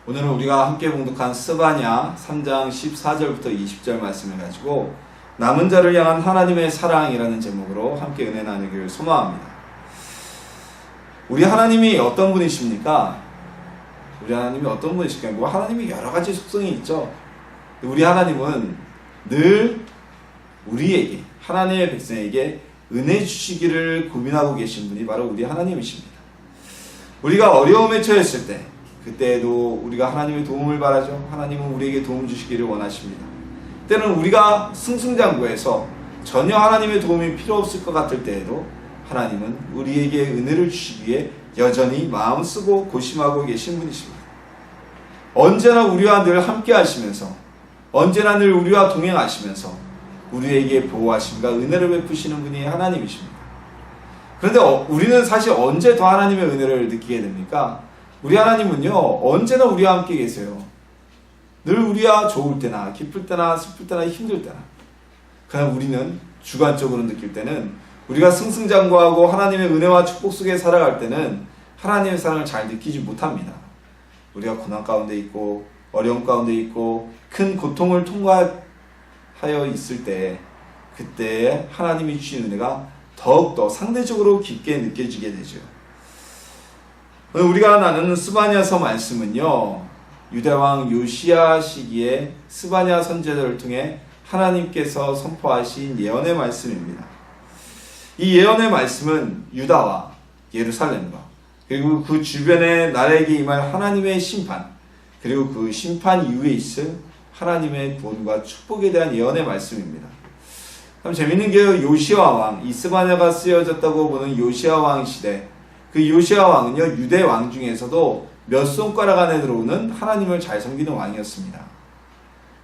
오늘은 우리가 함께 봉독한 스바냐 3장 14절부터 20절 말씀을 가지고 남은 자를 향한 하나님의 사랑이라는 제목으로 함께 은혜 나누기를 소망합니다. 우리 하나님이 어떤 분이십니까? 우리 하나님이 어떤 분이실까요? 뭐 하나님이 여러 가지 속성이 있죠. 우리 하나님은 늘 우리에게, 하나님의 백성에게 은혜 주시기를 고민하고 계신 분이 바로 우리 하나님이십니다. 우리가 어려움에 처했을 때, 그때에도 우리가 하나님의 도움을 바라죠. 하나님은 우리에게 도움 주시기를 원하십니다. 때는 우리가 승승장구해서 전혀 하나님의 도움이 필요 없을 것 같을 때에도 하나님은 우리에게 은혜를 주시기 위해 여전히 마음 쓰고 고심하고 계신 분이십니다. 언제나 우리와 늘 함께 하시면서, 언제나 늘 우리와 동행하시면서 우리에게 보호하심과 은혜를 베푸시는 분이 하나님이십니다. 그런데 우리는 사실 언제 더 하나님의 은혜를 느끼게 됩니까? 우리 하나님은요, 언제나 우리와 함께 계세요. 늘 우리와 좋을 때나 기쁠 때나 슬플 때나 힘들 때나. 그러나 우리는 주관적으로 느낄 때는, 우리가 승승장구하고 하나님의 은혜와 축복 속에 살아갈 때는 하나님의 사랑을 잘 느끼지 못합니다. 우리가 고난 가운데 있고 어려움 가운데 있고 큰 고통을 통과하여 있을 때, 그때 하나님이 주신 은혜가 더욱더 상대적으로 깊게 느껴지게 되죠. 오늘 우리가 나누는 스바냐서 말씀은요, 유대왕 요시야 시기에 스바냐 선지자들을 통해 하나님께서 선포하신 예언의 말씀입니다. 이 예언의 말씀은 유다와 예루살렘과 그리고 그 주변의 나라에게 임할 하나님의 심판, 그리고 그 심판 이후에 있을 하나님의 구원과 축복에 대한 예언의 말씀입니다. 참 재밌는 게 요시야 왕, 이 스바냐가 쓰여졌다고 보는 요시야 왕 시대, 그 요시야 왕은요, 유대 왕 중에서도 몇 손가락 안에 들어오는 하나님을 잘 섬기는 왕이었습니다.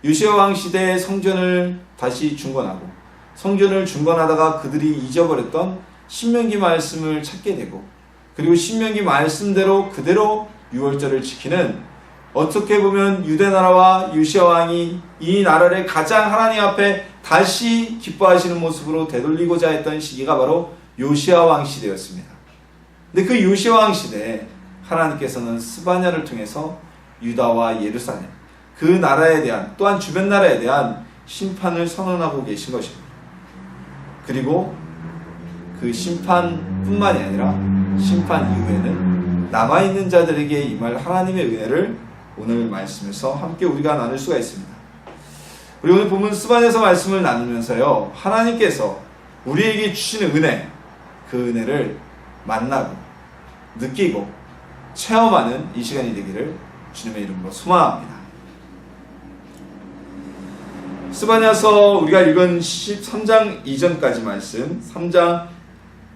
요시야 왕 시대에 성전을 다시 중건하고, 성전을 중건하다가 그들이 잊어버렸던 신명기 말씀을 찾게 되고, 그리고 신명기 말씀대로 그대로 유월절을 지키는, 어떻게 보면 유대 나라와 요시야 왕이 이 나라를 가장 하나님 앞에 다시 기뻐하시는 모습으로 되돌리고자 했던 시기가 바로 요시야 왕 시대였습니다. 근데 그 요시야 왕 시대에 하나님께서는 스바냐를 통해서 유다와 예루살렘, 그 나라에 대한, 또한 주변 나라에 대한 심판을 선언하고 계신 것입니다. 그리고 그 심판뿐만이 아니라 심판 이후에는 남아있는 자들에게 임할 하나님의 은혜를 오늘 말씀에서 함께 우리가 나눌 수가 있습니다. 우리 오늘 본문 스바냐서 말씀을 나누면서요, 하나님께서 우리에게 주시는 은혜, 그 은혜를 만나고 느끼고 체험하는 이 시간이 되기를 주님의 이름으로 소망합니다. 스바냐서 우리가 읽은 13장 이전까지 말씀, 3장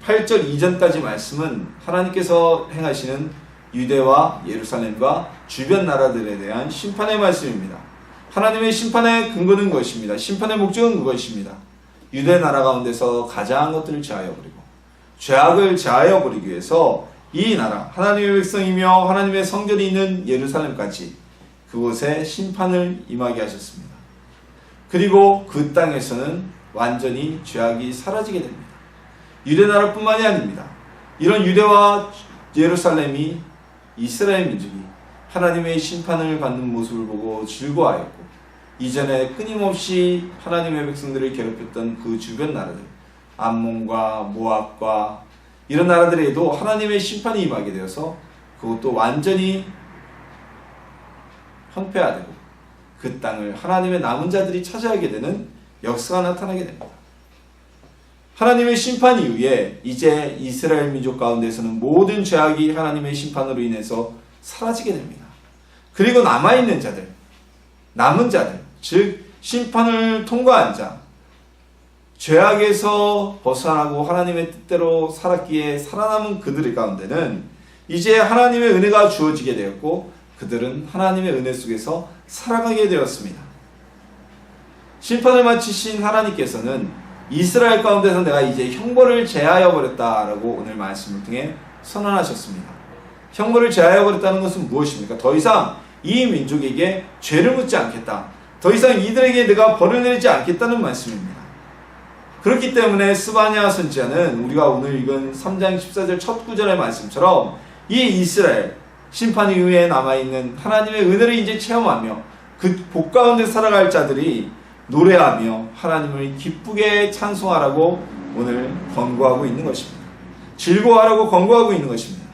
8절 이전까지 말씀은 하나님께서 행하시는 유대와 예루살렘과 주변 나라들에 대한 심판의 말씀입니다. 하나님의 심판의 근거는 것입니다. 심판의 목적은 그것입니다. 유대 나라 가운데서 가장한 것들을 제하여 버리고 죄악을 제하여 버리기 위해서 이 나라, 하나님의 백성이며 하나님의 성전이 있는 예루살렘까지 그곳에 심판을 임하게 하셨습니다. 그리고 그 땅에서는 완전히 죄악이 사라지게 됩니다. 유대 나라뿐만이 아닙니다. 이런 유대와 예루살렘이, 이스라엘 민족이 하나님의 심판을 받는 모습을 보고 즐거워하였고, 이전에 끊임없이 하나님의 백성들을 괴롭혔던 그 주변 나라들, 암몬과 모압과 이런 나라들에도 하나님의 심판이 임하게 되어서 그것도 완전히 황폐화되고 그 땅을 하나님의 남은 자들이 차지하게 되는 역사가 나타나게 됩니다. 하나님의 심판 이후에 이제 이스라엘 민족 가운데서는 모든 죄악이 하나님의 심판으로 인해서 사라지게 됩니다. 그리고 남아있는 자들, 남은 자들, 즉 심판을 통과한 자, 죄악에서 벗어나고 하나님의 뜻대로 살았기에 살아남은 그들 가운데는 이제 하나님의 은혜가 주어지게 되었고, 그들은 하나님의 은혜 속에서 살아가게 되었습니다. 심판을 마치신 하나님께서는 이스라엘 가운데서 내가 이제 형벌을 제하여 버렸다라고 오늘 말씀을 통해 선언하셨습니다. 형벌을 제하여 버렸다는 것은 무엇입니까? 더 이상 이 민족에게 죄를 묻지 않겠다. 더 이상 이들에게 내가 벌을 내리지 않겠다는 말씀입니다. 그렇기 때문에 스바냐 선지자는 우리가 오늘 읽은 3장 14절 첫 구절의 말씀처럼 이 이스라엘, 심판 이후에 남아있는 하나님의 은혜를 이제 체험하며 그 복 가운데 살아갈 자들이 노래하며 하나님을 기쁘게 찬송하라고 오늘 권고하고 있는 것입니다. 즐거워하라고 권고하고 있는 것입니다.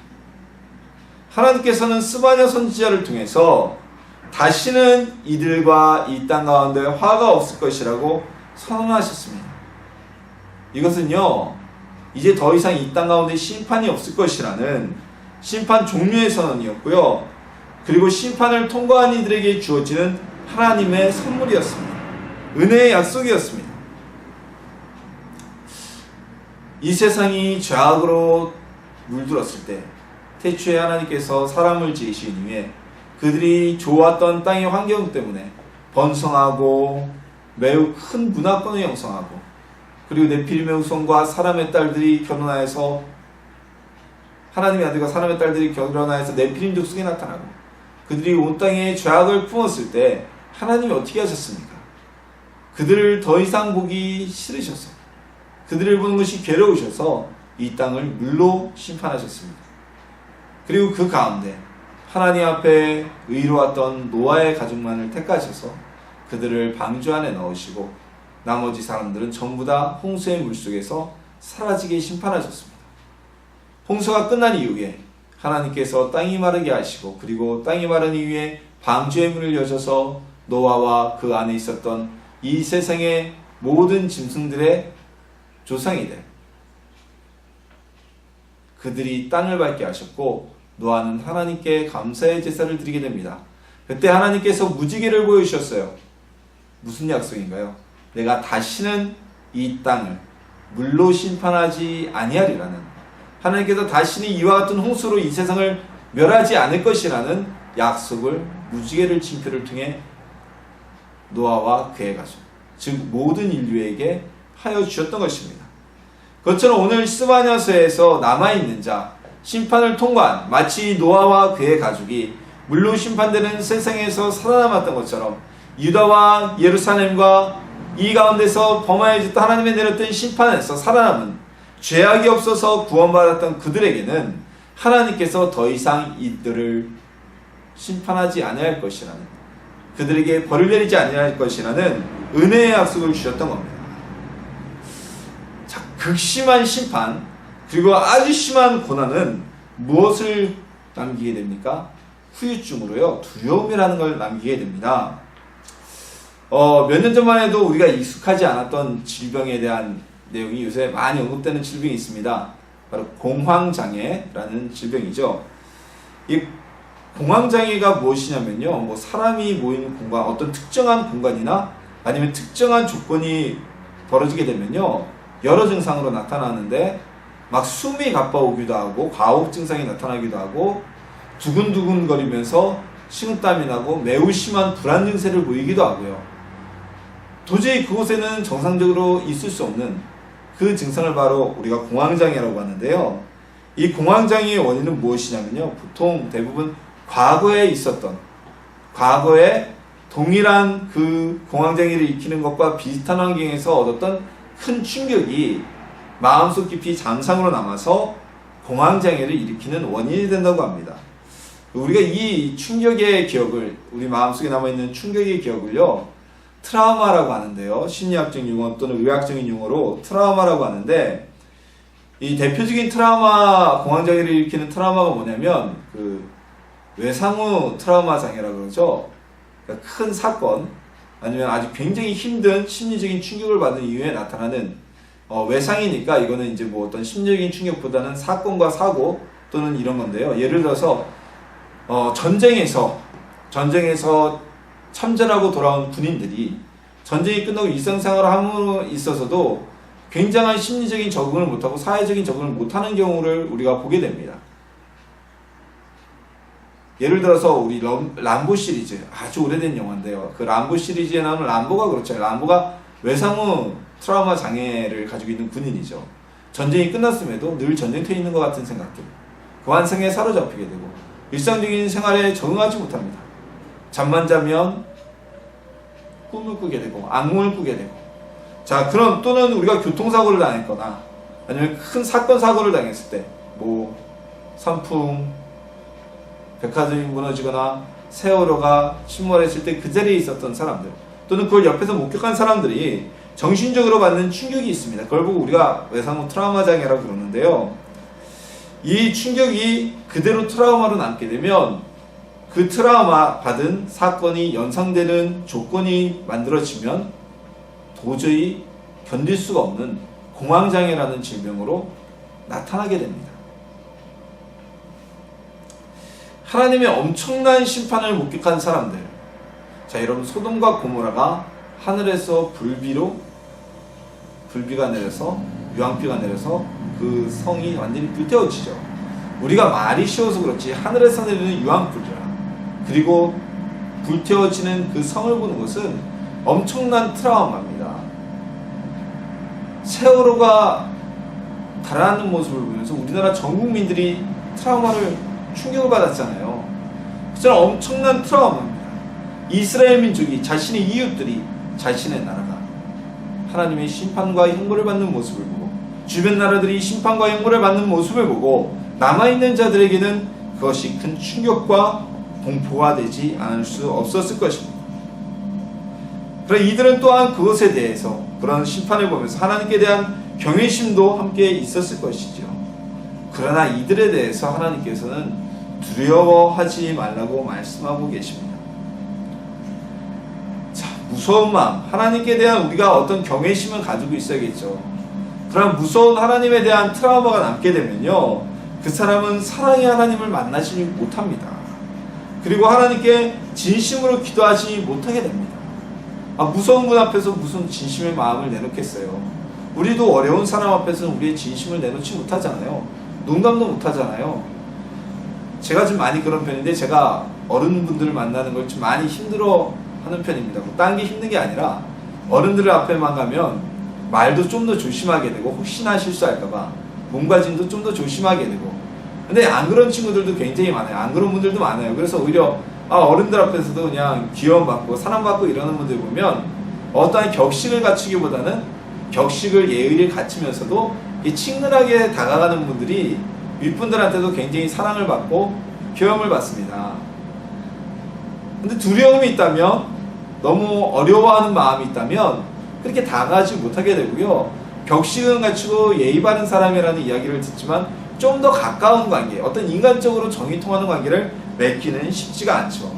하나님께서는 스바냐 선지자를 통해서 다시는 이들과 이 땅 가운데 화가 없을 것이라고 선언하셨습니다. 이것은요, 이제 더 이상 이 땅 가운데 심판이 없을 것이라는 심판 종료의 선언이었고요. 그리고 심판을 통과한 이들에게 주어지는 하나님의 선물이었습니다. 은혜의 약속이었습니다. 이 세상이 죄악으로 물들었을 때 태초에 하나님께서 사람을 지으신 이후에 그들이 좋았던 땅의 환경 때문에 번성하고 매우 큰 문화권을 형성하고 그리고 네피림의 후손과 사람의 딸들이 결혼하여서 하나님의 아들과 사람의 딸들이 결혼하여서 네피림 족속이 나타나고 그들이 온 땅에 죄악을 품었을 때 하나님이 어떻게 하셨습니까? 그들을 더 이상 보기 싫으셔서 그들을 보는 것이 괴로우셔서 이 땅을 물로 심판하셨습니다. 그리고 그 가운데 하나님 앞에 의로웠던 노아의 가족만을 택하셔서 그들을 방주 안에 넣으시고 나머지 사람들은 전부 다 홍수의 물속에서 사라지게 심판하셨습니다. 홍수가 끝난 이후에 하나님께서 땅이 마르게 하시고 그리고 땅이 마른 이후에 방주의 문을 여셔서 노아와 그 안에 있었던 이 세상의 모든 짐승들의 조상이 돼 그들이 땅을 밟게 하셨고 노아는 하나님께 감사의 제사를 드리게 됩니다. 그때 하나님께서 무지개를 보여주셨어요. 무슨 약속인가요? 내가 다시는 이 땅을 물로 심판하지 아니하리라는, 하나님께서 다시는 이와 같은 홍수로 이 세상을 멸하지 않을 것이라는 약속을 무지개를 징표를 통해 노아와 그의 가족, 즉 모든 인류에게 하여 주셨던 것입니다. 그것처럼 오늘 스바냐서에서 남아있는 자, 심판을 통과한 마치 노아와 그의 가족이 물로 심판되는 세상에서 살아남았던 것처럼 유다와 예루살렘과 이 가운데서 범하여졌던 하나님의 내렸던 심판에서 살아남은 죄악이 없어서 구원받았던 그들에게는 하나님께서 더 이상 이들을 심판하지 아니할 것이라는, 그들에게 벌을 내리지 아니할 것이라는 은혜의 약속을 주셨던 겁니다. 자, 극심한 심판 그리고 아주 심한 고난은 무엇을 남기게 됩니까? 후유증으로요, 두려움이라는 걸 남기게 됩니다. 몇 년 전만 해도 우리가 익숙하지 않았던 질병에 대한 내용이 요새 많이 언급되는 질병이 있습니다. 바로 공황장애라는 질병이죠. 이 공황장애가 무엇이냐면요, 뭐 사람이 모이는 공간, 어떤 특정한 공간이나 아니면 특정한 조건이 벌어지게 되면요, 여러 증상으로 나타나는데 막 숨이 가빠오기도 하고 과호흡 증상이 나타나기도 하고 두근두근거리면서 식은땀이 나고 매우 심한 불안 증세를 보이기도 하고요. 도저히 그곳에는 정상적으로 있을 수 없는 그 증상을 바로 우리가 공황장애라고 하는데요. 이 공황장애의 원인은 무엇이냐면요, 보통 대부분 과거에 있었던, 과거에 동일한 그 공황장애를 일으키는 것과 비슷한 환경에서 얻었던 큰 충격이 마음속 깊이 잔상으로 남아서 공황장애를 일으키는 원인이 된다고 합니다. 우리가 이 충격의 기억을, 우리 마음속에 남아있는 충격의 기억을요, 트라우마라고 하는데요. 심리학적 용어 또는 의학적인 용어로 트라우마라고 하는데, 이 대표적인 트라우마, 공황장애를 일으키는 트라우마가 뭐냐면 그 외상후 트라우마 장애라고 그러죠. 그러니까 큰 사건 아니면 아주 굉장히 힘든 심리적인 충격을 받은 이후에 나타나는 외상이니까 이거는 이제 뭐 어떤 심리적인 충격보다는 사건과 사고 또는 이런 건데요. 예를 들어서 전쟁에서 참전하고 돌아온 군인들이 전쟁이 끝나고 일상생활을 함으로 있어서도 굉장한 심리적인 적응을 못하고 사회적인 적응을 못하는 경우를 우리가 보게 됩니다. 예를 들어서 우리 람보 시리즈, 아주 오래된 영화인데요. 그 람보 시리즈에 나오는 람보가 그렇죠. 람보가 외상후 트라우마 장애를 가지고 있는 군인이죠. 전쟁이 끝났음에도 늘 전쟁터에 있는 것 같은 생각들, 그 환상에 사로잡히게 되고 일상적인 생활에 적응하지 못합니다. 잠만 자면 꿈을 꾸게 되고 악몽을 꾸게 되고, 자, 그럼 또는 우리가 교통사고를 당했거나 아니면 큰 사건 사고를 당했을 때 뭐 산풍, 백화점이 무너지거나 세월호가 침몰했을 때 그 자리에 있었던 사람들, 또는 그걸 옆에서 목격한 사람들이 정신적으로 받는 충격이 있습니다. 그걸 보고 우리가 외상후 트라우마 장애라고 그러는데요. 이 충격이 그대로 트라우마로 남게 되면 그 트라우마 받은 사건이 연상되는 조건이 만들어지면 도저히 견딜 수가 없는 공황장애라는 질병으로 나타나게 됩니다. 하나님의 엄청난 심판을 목격한 사람들, 자 여러분, 소돔과 고모라가 하늘에서 불비가 내려서 유황비가 내려서 그 성이 완전히 불태워지죠. 우리가 말이 쉬워서 그렇지 하늘에서 내리는 유황불이라, 그리고 불태워지는 그 성을 보는 것은 엄청난 트라우마입니다. 세월호가 달아나는 모습을 보면서 우리나라 전 국민들이 트라우마를 충격을 받았잖아요. 그처럼 엄청난 트라우마입니다. 이스라엘 민족이, 자신의 이웃들이, 자신의 나라가 하나님의 심판과 형벌을 받는 모습을 보고, 주변 나라들이 심판과 형벌을 받는 모습을 보고 남아있는 자들에게는 그것이 큰 충격과 공포가 되지 않을 수 없었을 것입니다. 그러나 이들은 또한 그것에 대해서, 그런 심판을 보면서 하나님께 대한 경외심도 함께 있었을 것이죠. 그러나 이들에 대해서 하나님께서는 두려워하지 말라고 말씀하고 계십니다. 자, 무서운 마음, 하나님께 대한 우리가 어떤 경외심을 가지고 있어야겠죠. 그러나 무서운 하나님에 대한 트라우마가 남게 되면요, 그 사람은 사랑의 하나님을 만나지 못합니다. 그리고 하나님께 진심으로 기도하지 못하게 됩니다. 무서운 분 앞에서 무슨 진심의 마음을 내놓겠어요. 우리도 어려운 사람 앞에서는 우리의 진심을 내놓지 못하잖아요. 농담도 못하잖아요. 제가 좀 많이 그런 편인데, 제가 어른분들을 만나는 걸 좀 많이 힘들어 하는 편입니다. 딴 게 힘든 게 아니라 어른들 앞에만 가면 말도 좀 더 조심하게 되고, 혹시나 실수할까봐 몸가짐도 좀 더 조심하게 되고. 근데 안 그런 친구들도 굉장히 많아요. 안 그런 분들도 많아요. 그래서 오히려 어른들 앞에서도 그냥 귀여움받고 사랑받고 이러는 분들 보면 어떠한 격식을 갖추기보다는 격식을, 예의를 갖추면서도 친근하게 다가가는 분들이 윗분들한테도 굉장히 사랑을 받고 귀여움을 받습니다. 근데 두려움이 있다면, 너무 어려워하는 마음이 있다면 그렇게 다가가지 못하게 되고요. 격식은 갖추고 예의 바른 사람이라는 이야기를 듣지만 좀 더 가까운 관계, 어떤 인간적으로 정이 통하는 관계를 맺기는 쉽지가 않죠.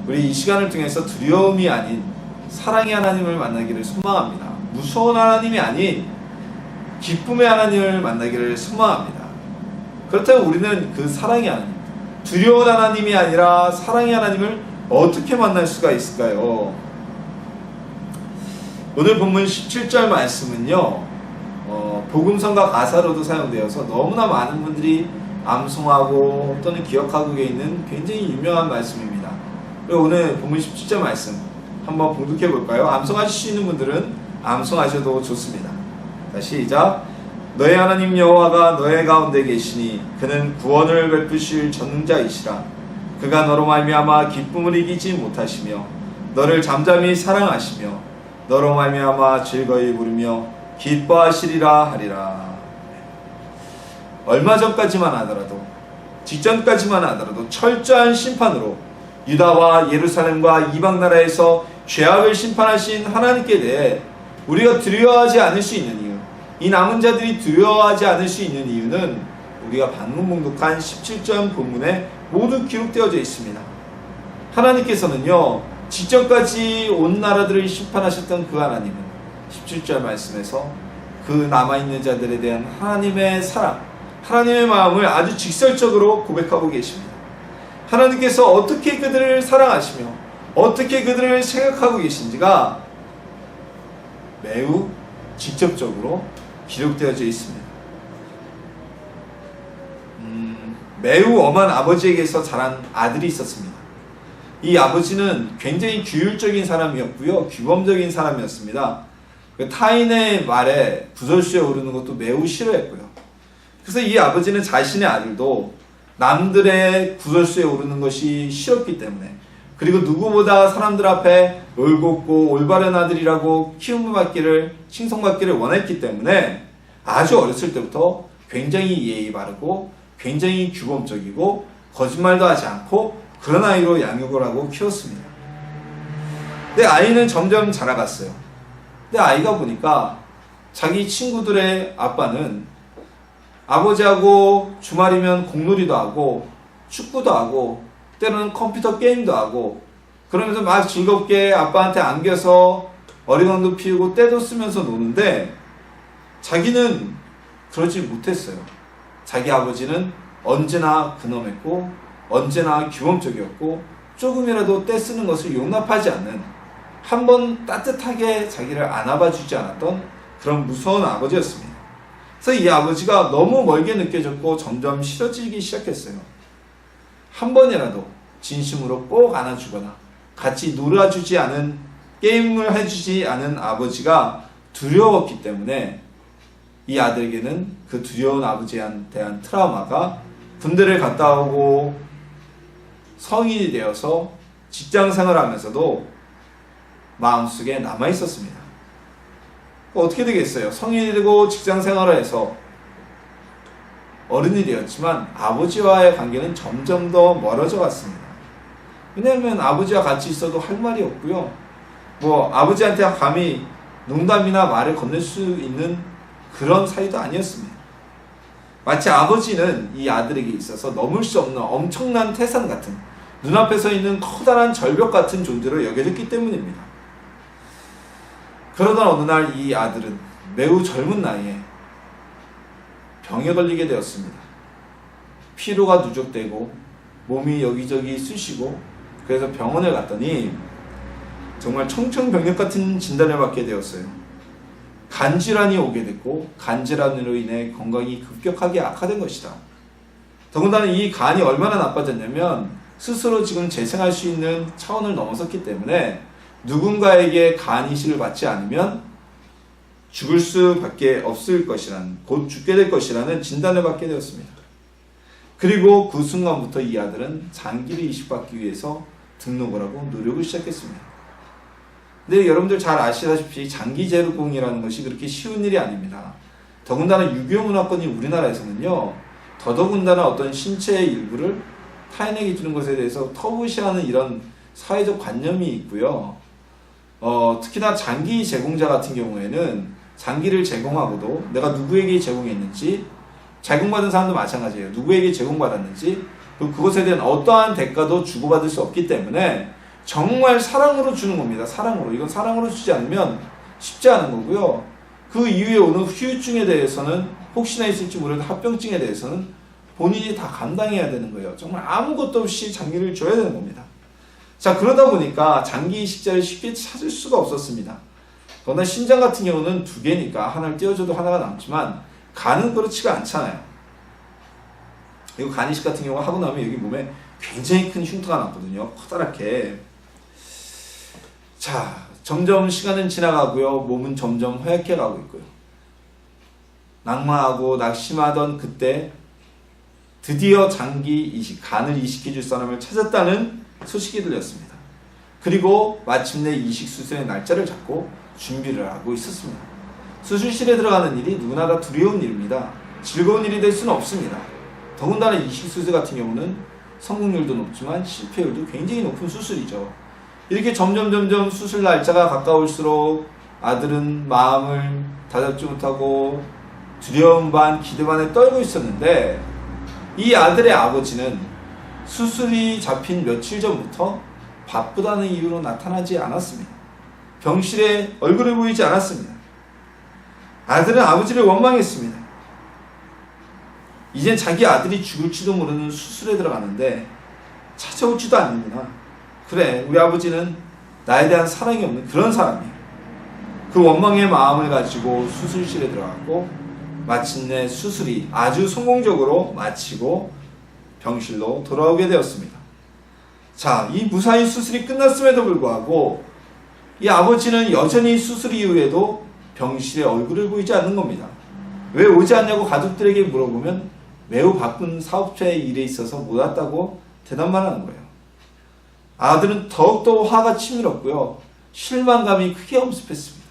우리 이 시간을 통해서 두려움이 아닌 사랑의 하나님을 만나기를 소망합니다. 무서운 하나님이 아닌 기쁨의 하나님을 만나기를 소망합니다. 그렇다면 우리는 그 사랑의 하나님, 두려운 하나님이 아니라 사랑의 하나님을 어떻게 만날 수가 있을까요? 오늘 본문 17절 말씀은요, 복음성가 가사로도 사용되어서 너무나 많은 분들이 암송하고 또는 기억하고 있는 굉장히 유명한 말씀입니다. 그리고 오늘 본문 17절 말씀 한번 봉독해 볼까요? 암송하실 수 있는 분들은 암송하셔도 좋습니다. 자, 시작. 너의 하나님 여호와가 너의 가운데 계시니 그는 구원을 베푸실 전능자이시라. 그가 너로 말미암아 기쁨을 이기지 못하시며 너를 잠잠히 사랑하시며 너로 말미암아 즐거이 부르며 기뻐하시리라 하리라. 얼마 전까지만 하더라도, 직전까지만 하더라도 철저한 심판으로 유다와 예루살렘과 이방 나라에서 죄악을 심판하신 하나님께 대해 우리가 두려워하지 않을 수 있는 이유, 이 남은 자들이 두려워하지 않을 수 있는 이유는 우리가 방금 봉독한 17절 본문에 모두 기록되어져 있습니다. 하나님께서는요, 직전까지 온 나라들을 심판하셨던 그 하나님은 17절 말씀에서 그 남아있는 자들에 대한 하나님의 사랑, 하나님의 마음을 아주 직설적으로 고백하고 계십니다. 하나님께서 어떻게 그들을 사랑하시며 어떻게 그들을 생각하고 계신지가 매우 직접적으로 기록되어져 있습니다. 매우 엄한 아버지에게서 자란 아들이 있었습니다. 이 아버지는 굉장히 규율적인 사람이었고요, 규범적인 사람이었습니다. 타인의 말에 구설수에 오르는 것도 매우 싫어했고요. 그래서 이 아버지는 자신의 아들도 남들의 구설수에 오르는 것이 싫었기 때문에, 그리고 누구보다 사람들 앞에 올곧고 올바른 아들이라고 키움받기를, 칭송받기를 원했기 때문에 아주 어렸을 때부터 굉장히 예의 바르고 굉장히 규범적이고 거짓말도 하지 않고 그런 아이로 양육을 하고 키웠습니다. 근데 아이는 점점 자라갔어요. 근데 아이가 보니까 자기 친구들의 아빠는 아버지하고 주말이면 공놀이도 하고 축구도 하고 때로는 컴퓨터 게임도 하고 그러면서 막 즐겁게 아빠한테 안겨서 어리광도 피우고 때도 쓰면서 노는데 자기는 그러지 못했어요. 자기 아버지는 언제나 근엄했고 언제나 규범적이었고 조금이라도 때 쓰는 것을 용납하지 않는, 한번 따뜻하게 자기를 안아봐주지 않았던 그런 무서운 아버지였습니다. 그래서 이 아버지가 너무 멀게 느껴졌고 점점 싫어지기 시작했어요. 한 번이라도 진심으로 꼭 안아주거나 같이 놀아주지 않은, 게임을 해주지 않은 아버지가 두려웠기 때문에 이 아들에게는 그 두려운 아버지에 대한 트라우마가 군대를 갔다 오고 성인이 되어서 직장 생활하면서도 마음속에 남아 있었습니다. 어떻게 되겠어요? 성인이 되고 직장 생활을 해서 어른이 되었지만 아버지와의 관계는 점점 더 멀어져 갔습니다. 왜냐하면 아버지와 같이 있어도 할 말이 없고요. 아버지한테 감히 농담이나 말을 건넬 수 있는 그런 사이도 아니었습니다. 마치 아버지는 이 아들에게 있어서 넘을 수 없는 엄청난 태산 같은, 눈앞에 서 있는 커다란 절벽 같은 존재로 여겨졌기 때문입니다. 그러던 어느 날 이 아들은 매우 젊은 나이에 병에 걸리게 되었습니다. 피로가 누적되고 몸이 여기저기 쑤시고, 그래서 병원에 갔더니 정말 청천벽력 같은 진단을 받게 되었어요. 간질환이 오게 됐고 간질환으로 인해 건강이 급격하게 악화된 것이다. 더군다나 이 간이 얼마나 나빠졌냐면 스스로 지금 재생할 수 있는 차원을 넘어섰기 때문에 누군가에게 간 이식을 받지 않으면 죽을 수밖에 없을 것이라는, 곧 죽게 될 것이라는 진단을 받게 되었습니다. 그리고 그 순간부터 이 아들은 장기를 이식받기 위해서 등록을 하고 노력을 시작했습니다. 근데 여러분들 잘 아시다시피 장기 재활공이라는 것이 그렇게 쉬운 일이 아닙니다. 더군다나 유교 문화권이 우리나라에서는요, 더더군다나 어떤 신체의 일부를 타인에게 주는 것에 대해서 터부시하는 이런 사회적 관념이 있고요. 특히나 장기 제공자 같은 경우에는 장기를 제공하고도 내가 누구에게 제공했는지, 제공받은 사람도 마찬가지예요. 누구에게 제공받았는지, 그리고 그것에 대한 어떠한 대가도 주고받을 수 없기 때문에 정말 사랑으로 주는 겁니다. 사랑으로. 이건 사랑으로 주지 않으면 쉽지 않은 거고요. 그 이후에 오는 후유증에 대해서는, 혹시나 있을지 모르는 합병증에 대해서는 본인이 다 감당해야 되는 거예요. 정말 아무것도 없이 장기를 줘야 되는 겁니다. 자, 그러다 보니까 장기 이식자를 쉽게 찾을 수가 없었습니다. 그러나 신장 같은 경우는 2개니까 하나를 떼어줘도 하나가 남지만 간은 그렇지가 않잖아요. 그리고 간 이식 같은 경우 하고 나면 여기 몸에 굉장히 큰 흉터가 났거든요. 커다랗게. 자, 점점 시간은 지나가고요. 몸은 점점 허약해 가고 있고요. 낙마하고 낙심하던 그때 드디어 장기 이식, 간을 이식해줄 사람을 찾았다는 소식이 들렸습니다. 그리고 마침내 이식 수술의 날짜를 잡고 준비를 하고 있었습니다. 수술실에 들어가는 일이 누구나 다 두려운 일입니다. 즐거운 일이 될 수는 없습니다. 더군다나 이식 수술 같은 경우는 성공률도 높지만 실패율도 굉장히 높은 수술이죠. 이렇게 점점 수술 날짜가 가까울수록 아들은 마음을 다잡지 못하고 두려움 반 기대 반에 떨고 있었는데, 이 아들의 아버지는 수술이 잡힌 며칠 전부터 바쁘다는 이유로 나타나지 않았습니다. 병실에 얼굴을 보이지 않았습니다. 아들은 아버지를 원망했습니다. 이젠 자기 아들이 죽을지도 모르는 수술에 들어가는데 찾아오지도 않는구나. 그래, 우리 아버지는 나에 대한 사랑이 없는 그런 사람이야. 그 원망의 마음을 가지고 수술실에 들어갔고 마침내 수술이 아주 성공적으로 마치고 병실로 돌아오게 되었습니다. 자, 이 무사히 수술이 끝났음에도 불구하고 이 아버지는 여전히 수술 이후에도 병실에 얼굴을 보이지 않는 겁니다. 왜 오지 않냐고 가족들에게 물어보면 매우 바쁜 사업자의 일에 있어서 못 왔다고 대답만 하는 거예요. 아들은 더욱더 화가 치밀었고요. 실망감이 크게 엄습했습니다.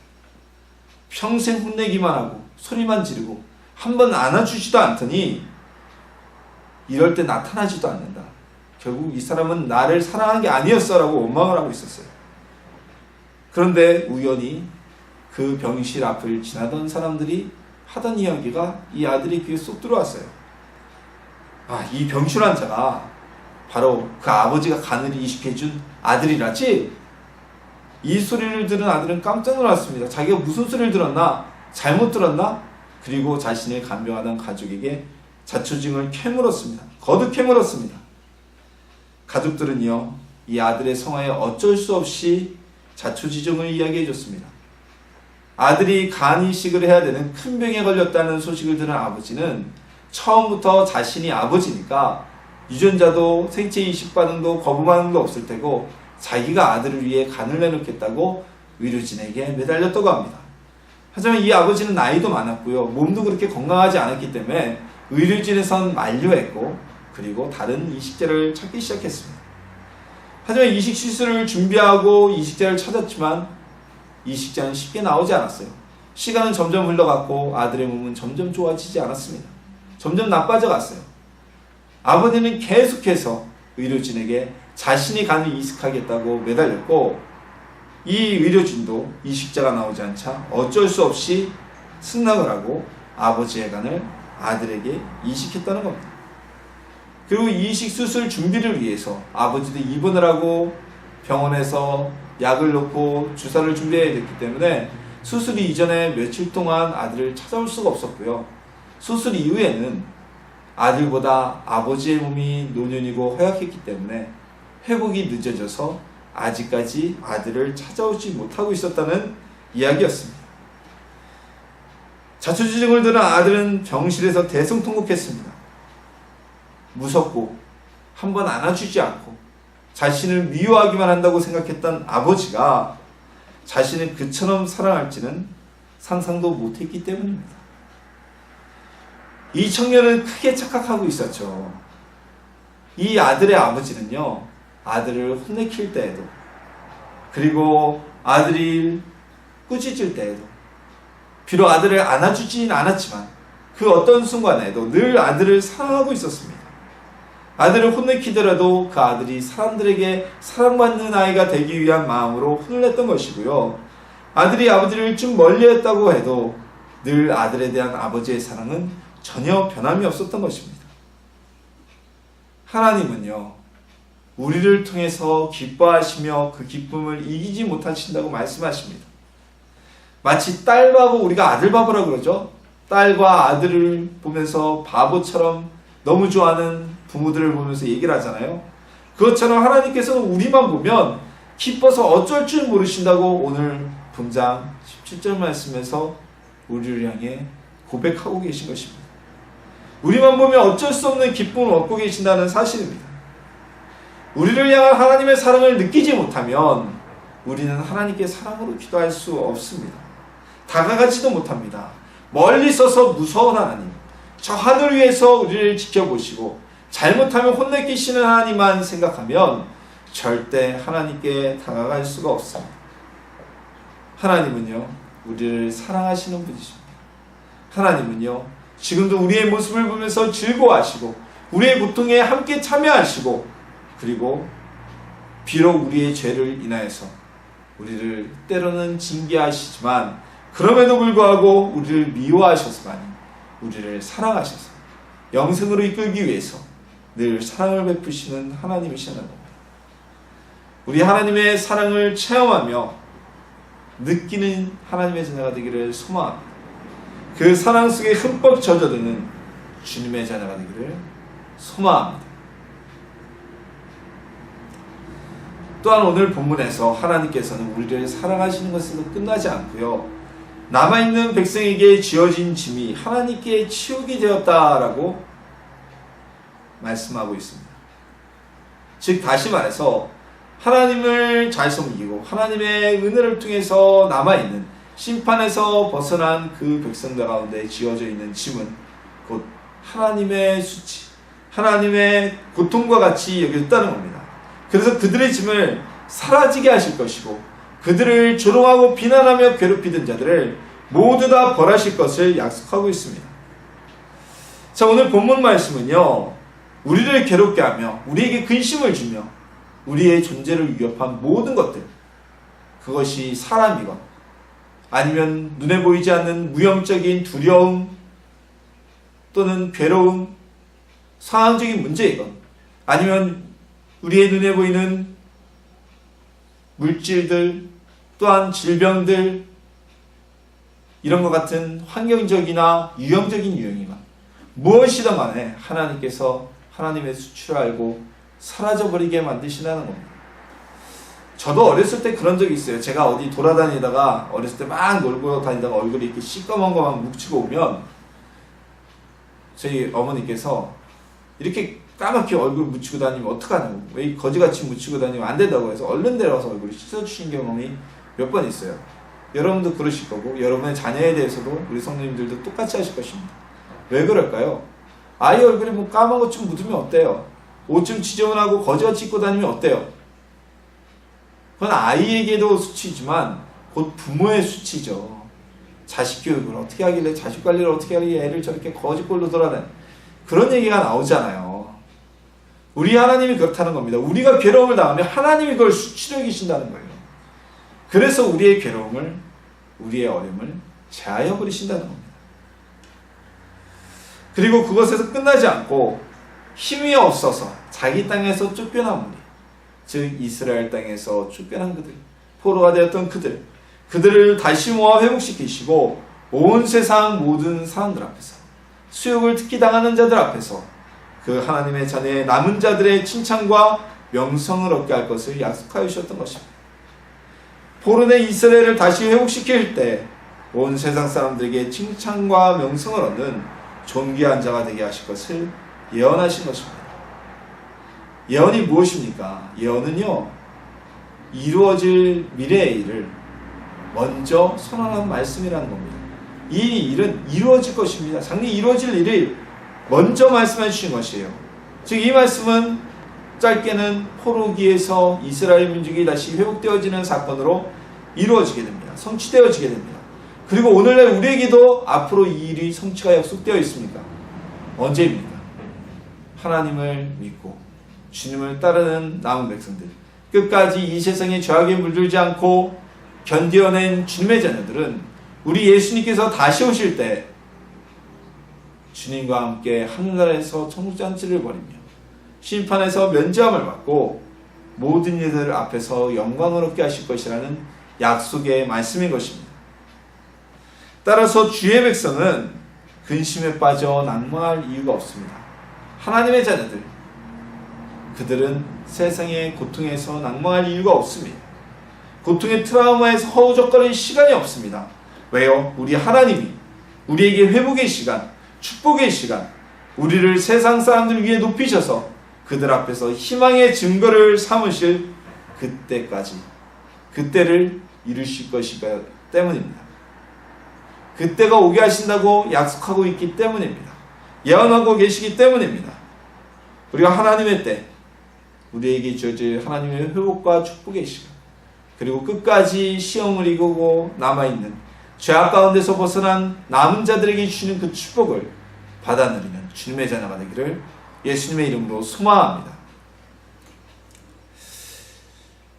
평생 혼내기만 하고 소리만 지르고 한 번 안아주지도 않더니 이럴 때 나타나지도 않는다. 결국 이 사람은 나를 사랑한 게 아니었어 라고 원망을 하고 있었어요. 그런데 우연히 그 병실 앞을 지나던 사람들이 하던 이야기가 이 아들의 귀에 쏙 들어왔어요. 이 병실 환자가 바로 그 아버지가 가늘이 이식해준 아들이라지? 이 소리를 들은 아들은 깜짝 놀랐습니다. 자기가 무슨 소리를 들었나? 잘못 들었나? 그리고 자신을 간병하던 가족에게 자초지종을 캐물었습니다. 거듭 캐물었습니다. 가족들은요, 이 아들의 성화에 어쩔 수 없이 자초지종을 이야기해 줬습니다. 아들이 간 이식을 해야 되는 큰 병에 걸렸다는 소식을 들은 아버지는 처음부터 자신이 아버지니까 유전자도 생체 이식 반응도 거부 반응도 없을 테고 자기가 아들을 위해 간을 내놓겠다고 의료진에게 매달렸다고 합니다. 하지만 이 아버지는 나이도 많았고요, 몸도 그렇게 건강하지 않았기 때문에 의료진에선 만류했고 그리고 다른 이식제를 찾기 시작했습니다. 하지만 이식 시술을 준비하고 이식제를 찾았지만 이식제는 쉽게 나오지 않았어요. 시간은 점점 흘러갔고 아들의 몸은 점점 좋아지지 않았습니다. 점점 나빠져 갔어요. 아버지는 계속해서 의료진에게 자신이 간을 이식하겠다고 매달렸고 이 의료진도 이식제가 나오지 않자 어쩔 수 없이 승낙을 하고 아버지의 간을 아들에게 이식했다는 겁니다. 그리고 이식 수술 준비를 위해서 아버지도 입원을 하고 병원에서 약을 넣고 주사를 준비해야 됐기 때문에 수술 이전에 며칠 동안 아들을 찾아올 수가 없었고요. 수술 이후에는 아들보다 아버지의 몸이 노년이고 허약했기 때문에 회복이 늦어져서 아직까지 아들을 찾아오지 못하고 있었다는 이야기였습니다. 자초지종을 들은 아들은 병실에서 대성통곡했습니다. 무섭고 한번 안아주지 않고 자신을 미워하기만 한다고 생각했던 아버지가 자신을 그처럼 사랑할지는 상상도 못했기 때문입니다. 이 청년은 크게 착각하고 있었죠. 이 아들의 아버지는요, 아들을 혼내킬 때에도 그리고 아들이 꾸짖을 때에도 비록 아들을 안아주진 않았지만 그 어떤 순간에도 늘 아들을 사랑하고 있었습니다. 아들을 혼내키더라도 그 아들이 사람들에게 사랑받는 아이가 되기 위한 마음으로 혼을 냈던 것이고요. 아들이 아버지를 좀 멀리했다고 해도 늘 아들에 대한 아버지의 사랑은 전혀 변함이 없었던 것입니다. 하나님은요, 우리를 통해서 기뻐하시며 그 기쁨을 이기지 못하신다고 말씀하십니다. 마치 딸 바보, 우리가 아들 바보라고 그러죠. 딸과 아들을 보면서 바보처럼 너무 좋아하는 부모들을 보면서 얘기를 하잖아요. 그것처럼 하나님께서는 우리만 보면 기뻐서 어쩔 줄 모르신다고 오늘 본장 17절 말씀에서 우리를 향해 고백하고 계신 것입니다. 우리만 보면 어쩔 수 없는 기쁨을 얻고 계신다는 사실입니다. 우리를 향한 하나님의 사랑을 느끼지 못하면 우리는 하나님께 사랑으로 기도할 수 없습니다. 다가가지도 못합니다. 멀리 서서 무서운 하나님, 저 하늘 위에서 우리를 지켜보시고 잘못하면 혼내키시는 하나님만 생각하면 절대 하나님께 다가갈 수가 없습니다. 하나님은요, 우리를 사랑하시는 분이십니다. 하나님은요, 지금도 우리의 모습을 보면서 즐거워하시고 우리의 고통에 함께 참여하시고 그리고 비록 우리의 죄를 인하여서 우리를 때로는 징계하시지만 그럼에도 불구하고 우리를 미워하셔서가 아닌 우리를 사랑하셔서 영생으로 이끌기 위해서 늘 사랑을 베푸시는 하나님이시라는 겁니다. 우리 하나님의 사랑을 체험하며 느끼는 하나님의 자녀가 되기를 소망합니다. 그 사랑 속에 흠뻑 젖어드는 주님의 자녀가 되기를 소망합니다. 또한 오늘 본문에서 하나님께서는 우리를 사랑하시는 것으로 끝나지 않고요, 남아있는 백성에게 지어진 짐이 하나님께 치우게 되었다라고 말씀하고 있습니다. 즉 다시 말해서 하나님을 잘 섬기고 하나님의 은혜를 통해서 남아있는 심판에서 벗어난 그 백성들 가운데 지어져 있는 짐은 곧 하나님의 수치, 하나님의 고통과 같이 여겼다는 겁니다. 그래서 그들의 짐을 사라지게 하실 것이고 그들을 조롱하고 비난하며 괴롭히던 자들을 모두 다 벌하실 것을 약속하고 있습니다. 자, 오늘 본문 말씀은요, 우리를 괴롭게 하며 우리에게 근심을 주며 우리의 존재를 위협한 모든 것들, 그것이 사람이건 아니면 눈에 보이지 않는 무형적인 두려움 또는 괴로움, 상황적인 문제이건 아니면 우리의 눈에 보이는 물질들 또한 질병들, 이런 것 같은 환경적이나 유형적인 유형이건 무엇이든 간에 하나님께서 하나님의 수치를 알고 사라져버리게 만드시라는 겁니다. 저도 어렸을 때 그런 적이 있어요. 제가 어디 돌아다니다가 어렸을 때 막 놀고 다니다가 얼굴이 이렇게 시꺼먼 거만 묵히고 오면 저희 어머니께서 이렇게 까맣게 얼굴 묻히고 다니면 어떡하냐고, 왜 거지같이 묻히고 다니면 안 된다고 해서 얼른 내려와서 얼굴을 씻어주신 경험이 몇 번 있어요. 여러분도 그러실 거고 여러분의 자녀에 대해서도 우리 성도님들도 똑같이 하실 것입니다. 왜 그럴까요? 아이 얼굴에 뭐 까만 것 좀 묻으면 어때요? 옷 좀 지저분하고 거지같이 입고 다니면 어때요? 그건 아이에게도 수치지만 곧 부모의 수치죠. 자식 교육을 어떻게 하길래, 자식 관리를 어떻게 하길래 애를 저렇게 거지꼴로 돌아다니, 그런 얘기가 나오잖아요. 우리 하나님이 그렇다는 겁니다. 우리가 괴로움을 당하면 하나님이 그걸 수치로 여기신다는 거예요. 그래서 우리의 괴로움을, 우리의 어려움을 제하여 버리신다는 겁니다. 그리고 그것에서 끝나지 않고 힘이 없어서 자기 땅에서 쫓겨난 무리, 즉 이스라엘 땅에서 쫓겨난 그들, 포로가 되었던 그들을 다시 모아 회복시키시고 온 세상 모든 사람들 앞에서, 수욕을 특히 당하는 자들 앞에서 그 하나님의 자녀의 남은 자들의 칭찬과 명성을 얻게 할 것을 약속하여 주셨던 것입니다. 포로된 이스라엘을 다시 회복시킬 때 온 세상 사람들에게 칭찬과 명성을 얻는 존귀한 자가 되게 하실 것을 예언하신 것입니다. 예언이 무엇입니까? 예언은요, 이루어질 미래의 일을 먼저 선언한 말씀이라는 겁니다. 이 일은 이루어질 것입니다. 장래 이루어질 일을 먼저 말씀해 주신 것이에요. 즉 이 말씀은 짧게는 포로기에서 이스라엘 민족이 다시 회복되어지는 사건으로 이루어지게 됩니다. 성취되어지게 됩니다. 그리고 오늘날 우리에게도 앞으로 이 일이 성취가 약속되어 있습니다. 언제입니까? 하나님을 믿고 주님을 따르는 남은 백성들, 끝까지 이 세상의 죄악에 물들지 않고 견뎌낸 주님의 자녀들은 우리 예수님께서 다시 오실 때 주님과 함께 하늘나라에서 천국잔치를 벌이며 심판에서 면죄함을 받고 모든 이들 앞에서 영광을 얻게 하실 것이라는 약속의 말씀인 것입니다. 따라서 주의 백성은 근심에 빠져 낭망할 이유가 없습니다. 하나님의 자녀들, 그들은 세상의 고통에서 낭망할 이유가 없습니다. 고통의 트라우마에서 허우적거릴 시간이 없습니다. 왜요? 우리 하나님이 우리에게 회복의 시간, 축복의 시간, 우리를 세상 사람들 위에 높이셔서 그들 앞에서 희망의 증거를 삼으실 그때까지, 그때를 이루실 것이기 때문입니다. 그때가 오게 하신다고 약속하고 있기 때문입니다. 예언하고 계시기 때문입니다. 우리가 하나님의 때, 우리에게 주어질 하나님의 회복과 축복의 시간, 그리고 끝까지 시험을 이기고 남아있는 죄악 가운데서 벗어난 남은 자들에게 주시는 그 축복을 받아 누리는 주님의 자녀가 되기를 예수님의 이름으로 소망합니다.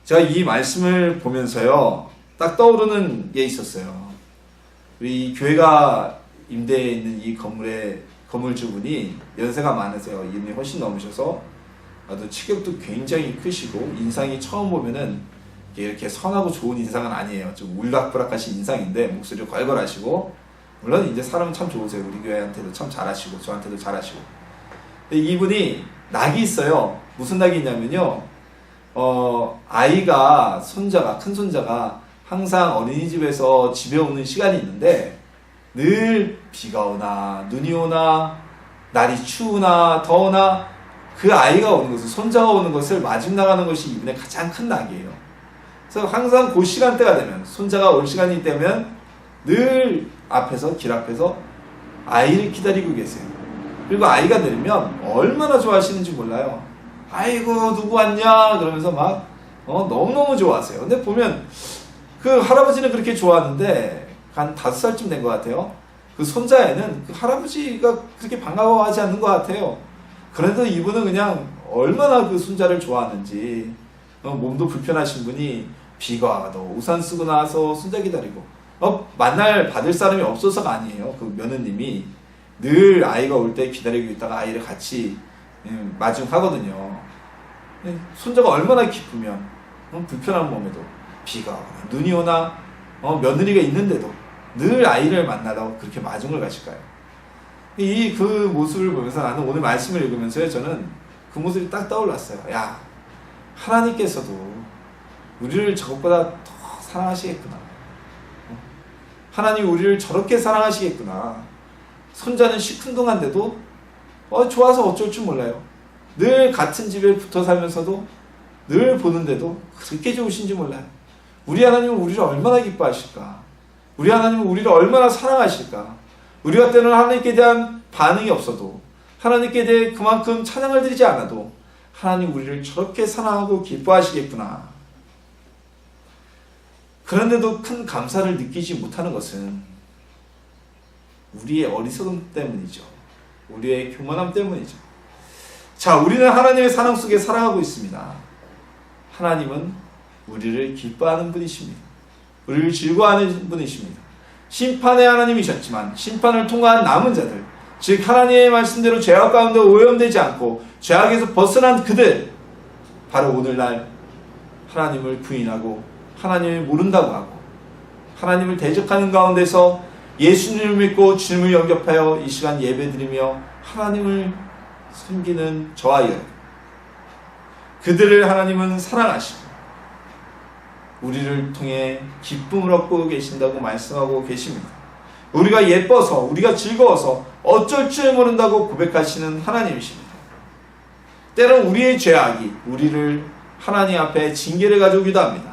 제가 이 말씀을 보면서요, 딱 떠오르는 게 있었어요. 우리 교회가 임대해 있는 이 건물의 건물주분이 연세가 많으세요. 이름이 훨씬 넘으셔서 또 체격도 굉장히 크시고 인상이 처음 보면은 이렇게 선하고 좋은 인상은 아니에요. 좀 울락부락하신 인상인데 목소리가 걸걸하시고, 물론 이제 사람은 참 좋으세요. 우리 교회한테도 참 잘하시고 저한테도 잘하시고. 근데 이분이 낙이 있어요. 무슨 낙이 있냐면요, 아이가, 손자가, 큰 손자가 항상 어린이집에서 집에 오는 시간이 있는데 늘 비가 오나 눈이 오나 날이 추우나 더우나 그 아이가 오는 것을, 손자가 오는 것을 마중 나가는 것이 이분의 가장 큰 낙이에요. 그래서 항상 그 시간대가 되면, 손자가 올 시간이 되면 늘 앞에서, 길 앞에서 아이를 기다리고 계세요. 그리고 아이가 내리면 얼마나 좋아하시는지 몰라요. 아이고 누구 왔냐 그러면서 막 너무너무 좋아하세요. 근데 보면 그 할아버지는 그렇게 좋아하는데 한 5살쯤 된 것 같아요. 그 손자애는 그 할아버지가 그렇게 반가워하지 않는 것 같아요. 그래도 이분은 그냥 얼마나 그 손자를 좋아하는지, 몸도 불편하신 분이 비가 와도 우산 쓰고 나와서 손자 기다리고, 만날 받을 사람이 없어서가 아니에요. 그 며느님이 늘 아이가 올 때 기다리고 있다가 아이를 같이 마중하거든요. 손자가 얼마나 기쁘면 불편한 몸에도 비가 오나 눈이 오나 며느리가 있는데도 늘 아이를 만나러 그렇게 마중을 가실까요? 그 모습을 보면서 나는 오늘 말씀을 읽으면서요, 저는 그 모습이 딱 떠올랐어요. 야, 하나님께서도 우리를 저것보다 더 사랑하시겠구나. 하나님이 우리를 저렇게 사랑하시겠구나. 손자는 시큰둥한데도 좋아서 어쩔 줄 몰라요. 늘 같은 집에 붙어 살면서도 늘 보는데도 그렇게 좋으신지 몰라요. 우리 하나님은 우리를 얼마나 기뻐하실까? 우리 하나님은 우리를 얼마나 사랑하실까? 우리가 때로는 하나님께 대한 반응이 없어도, 하나님께 대해 그만큼 찬양을 드리지 않아도 하나님 우리를 저렇게 사랑하고 기뻐하시겠구나. 그런데도 큰 감사를 느끼지 못하는 것은 우리의 어리석음 때문이죠. 우리의 교만함 때문이죠. 자, 우리는 하나님의 사랑 속에 살아가고 있습니다. 하나님은 우리를 기뻐하는 분이십니다. 우리를 즐거워하는 분이십니다. 심판의 하나님이셨지만 심판을 통과한 남은 자들, 즉 하나님의 말씀대로 죄악 가운데 오염되지 않고 죄악에서 벗어난 그들, 바로 오늘날 하나님을 부인하고 하나님을 모른다고 하고 하나님을 대적하는 가운데서 예수님을 믿고 주님을 영접하여 이 시간 예배드리며 하나님을 섬기는 저와 여러분, 그들을 하나님은 사랑하시고 우리를 통해 기쁨을 얻고 계신다고 말씀하고 계십니다. 우리가 예뻐서, 우리가 즐거워서 어쩔 줄 모른다고 고백하시는 하나님이십니다. 때론 우리의 죄악이 우리를 하나님 앞에 징계를 가져오기도 합니다.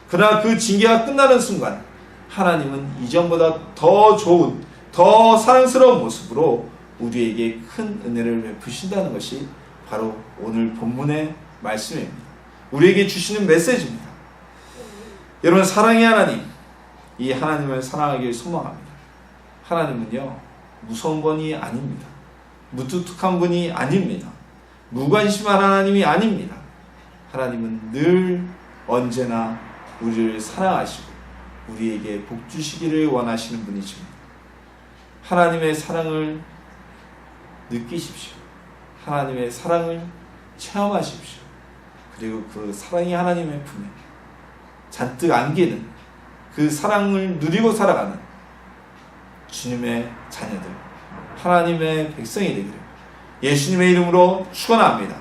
그러나 그 징계가 끝나는 순간 하나님은 이전보다 더 좋은, 더 사랑스러운 모습으로 우리에게 큰 은혜를 베푸신다는 것이 바로 오늘 본문의 말씀입니다. 우리에게 주시는 메시지입니다. 여러분, 사랑의 하나님, 이 하나님을 사랑하길 소망합니다. 하나님은요, 무서운 분이 아닙니다. 무뚝뚝한 분이 아닙니다. 무관심한 하나님이 아닙니다. 하나님은 늘 언제나 우리를 사랑하시고 우리에게 복 주시기를 원하시는 분이십니다. 하나님의 사랑을 느끼십시오. 하나님의 사랑을 체험하십시오. 그리고 그 사랑이 하나님의 품에 잔뜩 안기는 그 사랑을 누리고 살아가는 주님의 자녀들, 하나님의 백성이 되기를 예수님의 이름으로 축원합니다.